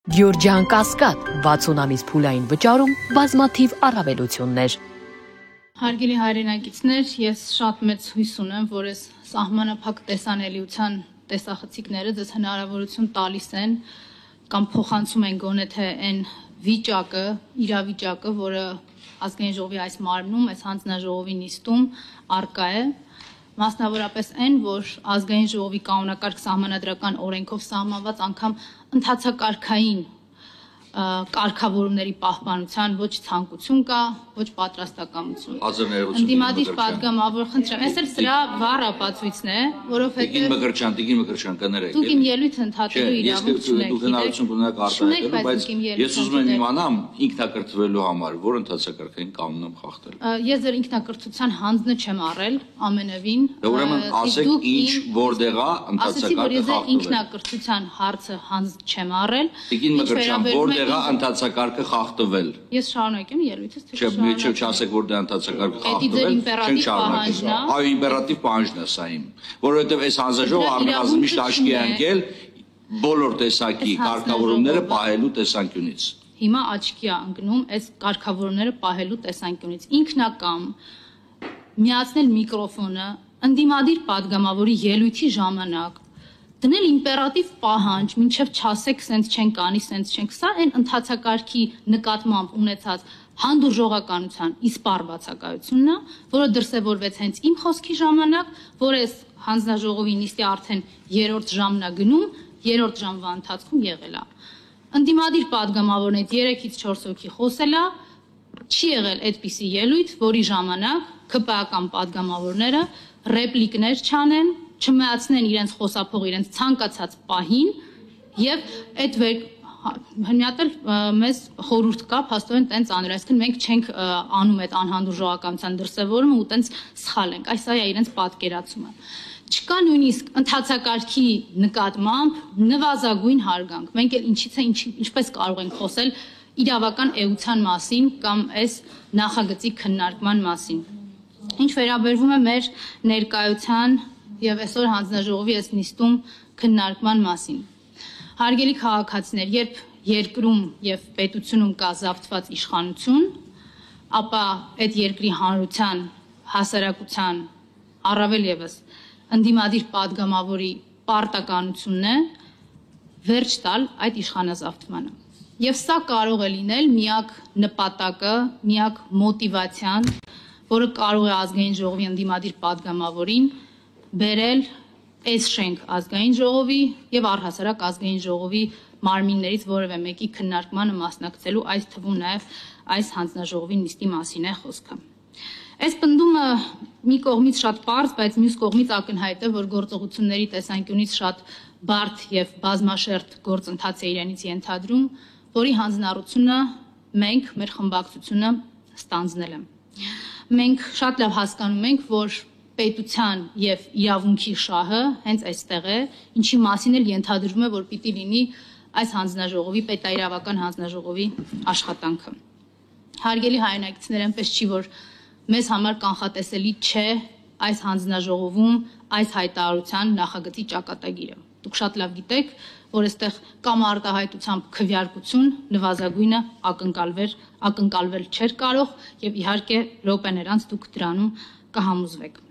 Գյորջյան Կասկադ 60 ամիս փուլային վճարում բազմաթիվ առավելություններ։ Հարգելի հայրենակիցներ, ես շատ մեծ հույս ունեմ, որ այս սահմանափակ տեսանելիության տեսախցիկները ձեզ հնարավորություն տալիս են կամ փոխանցում են գոնե թե այն վիճակը, իրավիճակը, որը ազգային ժողովի այս մարմնում, այս հանձնաժողովի նիստում առկա է, մասնավորապես այն, որ ազգային ժողովի կանոնակարգ սահմանադրական օրենքով սահմանված անգամ ընթացակարգային կարգավորումների պահպանության ոչ ցանկություն կա, ոչ պատրաստակամություն։ Ընդդիմադիր պատգամավոր, խնդրեմ, այս էլ սրա վառ ապացույցն է, որովհետև Տիկին Մկրտչյան կներեք։ Դուք իմ ելույթը ընդհատելու իրավունք չունեք։ Դուք հնարավորություն կունենաք արտահայտելու, բայց ես ուզում եմ իմանամ ինքնակրթվելու համար, որ ընթացակարգային կանոն եմ խախտել։ Ես ձեր ինքնակրթության հանձնը չեմ առել ամենևին։ Ուրեմն ասեք ինչ որտեղ է ընթացակարգը խախտվել։ Ինքնակրթության հարցը հանձ չեմ առել։ Տիկին Մկրտչյան, որտեղ ընթացակարգը խախտվել։ Ես շարունակեմ ելույթս, թե չասեք որ դա ընթացակարգը խախտվել, չենք շարունակել։ Այո, իմպերատիվ պահանջն է սա իմ, որովհետև այս հանձնաժողովը առնվազն միշտ աչքի է ընկել բոլոր տեսակի կարգավորումները պահելու տեսանկյունից։ Հիմա աչքի է ընկնում այս կարգավորումները պահելու տեսանկյունից։ Ինքնակամ միացնել միկրոֆոնը ընդդիմադիր պատգամավորի ելույթի ժամանակ դնել իմպերատիվ պահանջ, մինչև չասեք սենց չենք անի, սենց չենք, սա այն ընթացակարգի նկատմամբ ունեցած հանդուրժողականության իսպառ բացակայությունն է, որը դրսևորվեց հենց իմ խոսքի ժամանակ, որ այս հանձնաժողովի նիստի արդեն 3-րդ ժամն է գնում, 3-րդ ժամվա ընթացքում եղել է։ Ընդդիմադիր պատգամավորներից 3-ից 4 հոգի խոսել է, չի եղել այդպիսի ելույթ, որի ժամանակ ԿՊԱ-ական պատգամավորները ռեպլիկներ չանեն, չմեացնեն իրենց խոսափողը իրենց ցանկացած պահին եւ այդ հնյատել մեզ խորհուրդ կա փաստորեն տենց անել, այսինքն մենք չենք անում այդ անհանդուրժողականության դրսևորումը ու տենց սխալ ենք, այս է իրենց պատկերացումը։ Չկա նույնիսկ ընթացակարգի նկատմամբ նվազագույն հարգանք։ Մենք էլ ինչպես կարող ենք խոսել իրավական էության մասին կամ այս նախագծի քննարկման մասին։ Ինչ վերաբերվում է մեր ներկայության եւ այսօր հանձնաժողովի այս նիստում քննարկման մասին։ Հարգելի քաղաքացիներ, երբ երկրում եւ պետությունում կա զավթված իշխանություն, ապա այդ երկրի հանրության, հասարակության, առավել եւս ընդդիմադիր պատգամավորի պարտականությունն է վերջ տալ այդ իշխանազավթմանը։ Եվ սա կարող է լինել միակ նպատակը, միակ մոտիվացիան, որը կարող է ազգային ժողովի ընդդիմադիր պատգամավորին բերել այս շենք ազգային ժողովի եւ առհասարակ ազգային ժողովի մարմիններից որևէ մեկի քննարկմանը մասնակցելու, այս թվում նաեւ այս հանձնաժողովի նիստի մասին է խոսքը։ Այս պնդումը մի կողմից շատ պարզ, բայց մյուս կողմից ակնհայտ է, որ գործողությունների տեսանկյունից շատ բարդ եւ բազմաշերտ գործընթաց է իրենից ենթադրում, որի հանձնառությունը մենք, մեր խմբակցությունը ստանձնել ենք։ Մենք շատ լավ հասկանում ենք, որ պետության եւ իրավունքի շահը հենց այստեղ է, ինչի մասին էլ ենթադրվում է, որ պիտի լինի այս հանձնաժողովի, պետաիրավական հանձնաժողովի աշխատանքը։ Հարգելի հայրենակիցներ, այնպես չի, որ մեզ համար կանխատեսելի չէ այս հանձնաժողովում այս հայտարարության նախագծի ճակատագիրը։ Դուք շատ լավ գիտեք, որ այստեղ կամ արտահայտությամբ քվեարկություն նվազագույնը ակնկալվել չէր կարող եւ իհարկե րոպեներ անց դուք դրանում կհամոզվեք։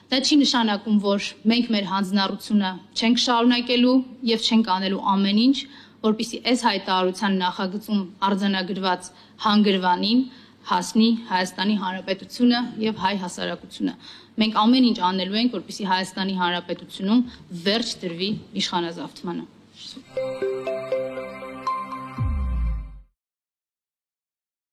Դա չի նշանակում, որ մենք մեր հանձնառությունը չենք շարունակելու եւ չենք անելու ամեն ինչ, որպեսզի այս հայտարարության նախագծում արձանագրված հանգրվանին հասնի Հայաստանի Հանրապետությունը եւ հայ հասարակությունը։ Մենք ամեն ինչ անելու ենք, որպեսզի Հայաստանի Հանրապետությունում վերջ տրվի իշխանազավթմանը։